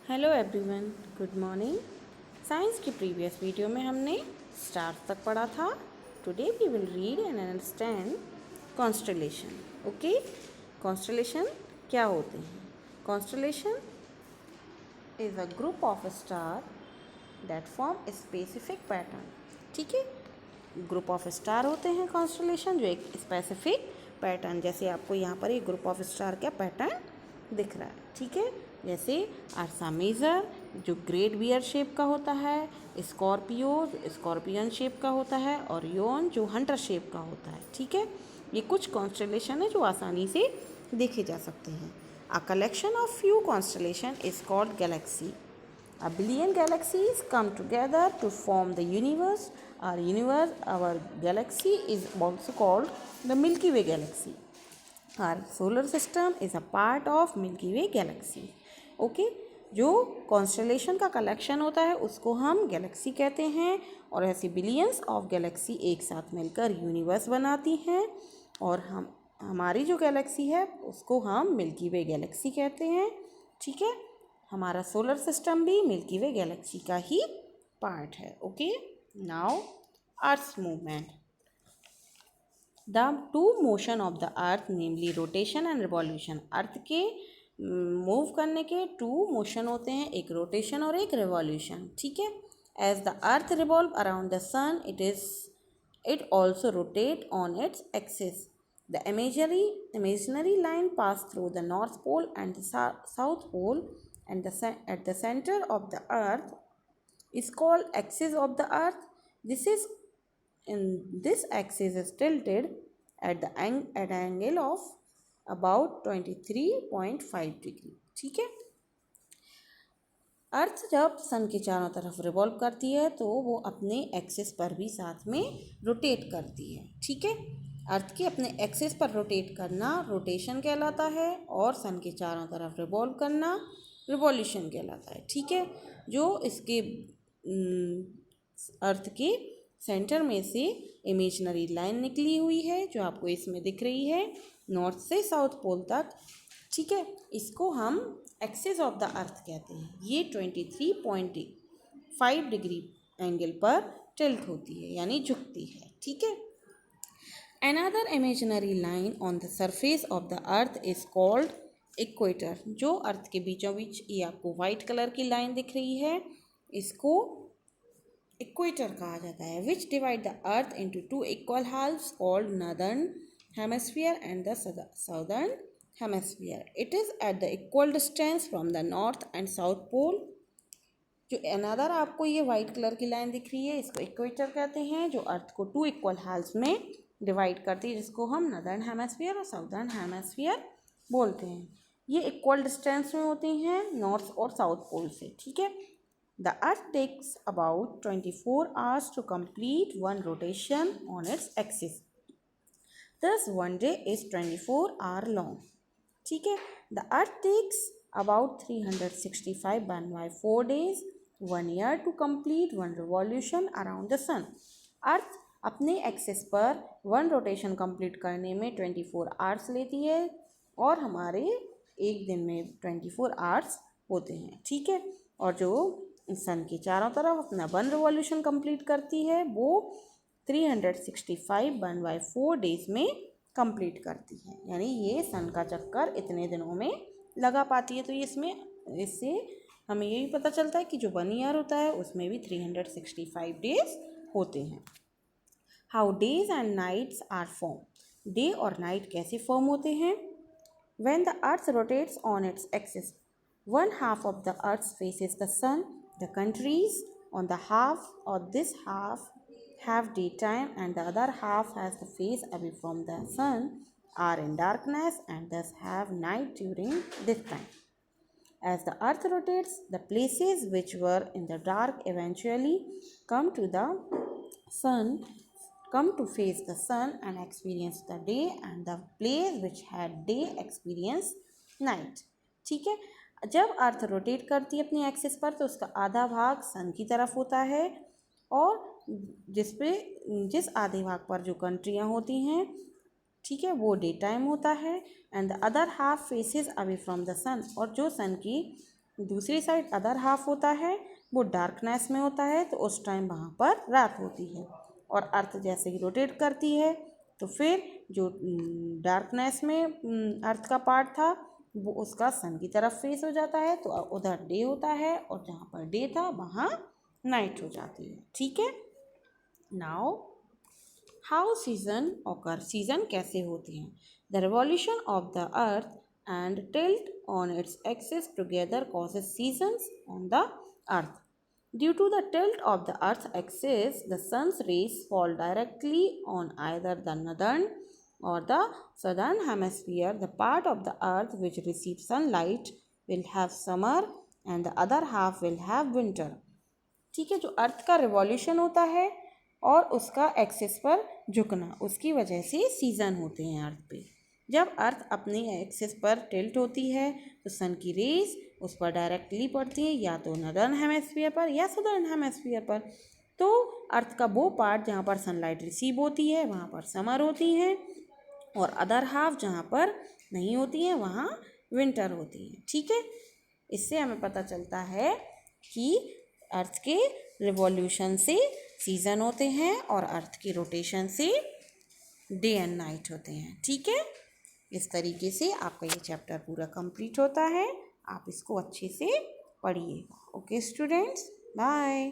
Hello everyone, good morning. Science की previous video में हमने स्टार्स तक पढ़ा था। Today we will read and understand constellation. Okay, constellation क्या होते हैं? Constellation is a group of star that form a specific pattern. ठीक है, ग्रुप ऑफ स्टार होते हैं कॉन्स्टलेशन, जो एक स्पेसिफिक पैटर्न, जैसे आपको यहाँ पर एक ग्रुप ऑफ स्टार का पैटर्न दिख रहा है। ठीक है, जैसे अर्सा मेजर जो ग्रेट बियर शेप का होता है, स्कॉर्पियो जो स्कॉर्पियन शेप का होता है, और योन जो हंटर शेप का होता है। ठीक है, ये कुछ कॉन्स्टलेशन है जो आसानी से देखे जा सकते हैं। A collection of few constellation is called Galaxy. A billion galaxies come together to form the universe. Our galaxy is also called the Milky Way galaxy. Our solar system is a part of Milky Way galaxy. Okay, जो constellation का collection होता है उसको हम Galaxy कहते हैं, और ऐसी बिलियंस ऑफ गैलेक्सी एक साथ मिलकर यूनिवर्स बनाती हैं। और हमारी जो गैलेक्सी है उसको हम मिल्की वे गैलेक्सी कहते हैं। ठीक है, हमारा सोलर सिस्टम भी मिल्की वे गैलेक्सी का ही पार्ट है। Okay, now earth movement. The two motion of the earth namely rotation and revolution. Earth के मूव करने के टू मोशन होते हैं, एक रोटेशन और एक रिवॉल्यूशन। ठीक है, as the earth revolve around the sun it also rotate on its axis. The imaginary line pass through the North Pole and the South Pole, and at the center of the Earth is called axis of the Earth. This axis is tilted at an angle of about 23.5 degree. ठीक है, अर्थ जब सन के चारों तरफ revolve करती है तो वो अपने एक्सिस पर भी साथ में रोटेट करती है। ठीक है, अर्थ के अपने एक्सिस पर रोटेट करना रोटेशन कहलाता है, और सन के चारों तरफ रिवॉल्व करना रिवॉल्यूशन कहलाता है। ठीक है, जो इसके अर्थ के सेंटर में से इमेजिनरी लाइन निकली हुई है जो आपको इसमें दिख रही है, नॉर्थ से साउथ पोल तक। ठीक है, इसको हम एक्सिस ऑफ द अर्थ कहते हैं। ये 23.5 डिग्री एंगल पर टिल्ट होती है, यानी झुकती है। ठीक है, another imaginary line on the surface of the earth is called equator. जो अर्थ के बीचों बीच ये आपको वाइट कलर की लाइन दिख रही है, इसको इक्वेटर कहा जाता है, which divide the earth into two equal halves called northern hemisphere and the southern hemisphere. It is at the equal distance from the north and south pole. जो another आपको ये वाइट कलर की line दिख रही है इसको equator कहते हैं, जो अर्थ को टू इक्वल हाल्स में डिवाइड करती है, जिसको हम नॉर्दर्न हेमिस्फीयर और साउदर्न हेमिस्फीयर बोलते हैं। ये इक्वल डिस्टेंस में होती हैं नॉर्थ और साउथ पोल से। ठीक है, the earth takes about 24 hours to complete one rotation on its axis. Thus one day is 24 hours long. ठीक है, the earth takes about 365.4 days, 1 year to complete one revolution around the sun. Earth अपने axis पर one rotation complete करने में 24 hours लेती है, और हमारे एक दिन में 24 आवर्स होते हैं। ठीक है, और जो सन के चारों तरफ अपना वन रिवॉल्यूशन कंप्लीट करती है वो 365.4 days में कंप्लीट करती है, यानी ये सन का चक्कर इतने दिनों में लगा पाती है। तो ये इससे हमें यही पता चलता है कि जो 1 year होता है उसमें भी 365 days होते हैं। How days and nights are form. Day और नाइट कैसे फॉर्म होते हैं? When the earth rotates on its axis, one half of the earth faces the sun, the countries on the half और this half have daytime and the other half has the face away from the sun are in darkness and thus have night during this time. As the earth rotates, the places which were in the dark eventually come to face the sun and experience the day, and the place which had day experience night. ठीक है, जब earth rotate करती है अपनी axis पर तो उसका आधा भाग सन की तरफ होता है, और जिस आधे भाग पर जो कंट्रियाँ होती हैं, ठीक है, वो डे टाइम होता है, and the other half faces away from the sun, और जो सन की दूसरी साइड अदर हाफ होता है वो डार्कनेस में होता है, तो उस टाइम वहाँ पर रात होती है। और अर्थ जैसे ही रोटेट करती है तो फिर जो डार्कनेस में अर्थ का पार्ट था वो उसका सन की तरफ फेस हो जाता है, तो उधर डे होता है, और जहाँ पर डे था वहाँ नाइट हो जाती है। ठीक है। Now how season occur, season कैसे होते हैं। The revolution of the earth and tilt on its axis together causes seasons on the earth. Due to the tilt of the Earth's axis, the sun's rays fall directly on either the northern or the southern hemisphere. The part of the Earth which receives sunlight will have summer and the other half will have winter. ठीक है, जो अर्थ का revolution होता है और उसका axis पर झुकना, उसकी वजह से सीज़न होते हैं अर्थ पे। जब अर्थ अपनी एक्सिस पर टिल्ट होती है तो सन की रेज उस पर डायरेक्टली पड़ती है, या तो नदर्न हेमिस्फीयर पर या सदर्न हेमिस्फीयर पर। तो अर्थ का वो पार्ट जहाँ पर सनलाइट रिसीव होती है वहाँ पर समर होती है, और अदर हाफ जहाँ पर नहीं होती है वहाँ विंटर होती है। ठीक है। इससे हमें पता चलता है कि अर्थ के रिवॉल्यूशन से सीज़न होते हैं और अर्थ की रोटेशन से डे एंड नाइट होते हैं। ठीक है। इस तरीके से आपका ये चैप्टर पूरा कंप्लीट होता है। आप इसको अच्छे से पढ़िएगा। Okay students, bye.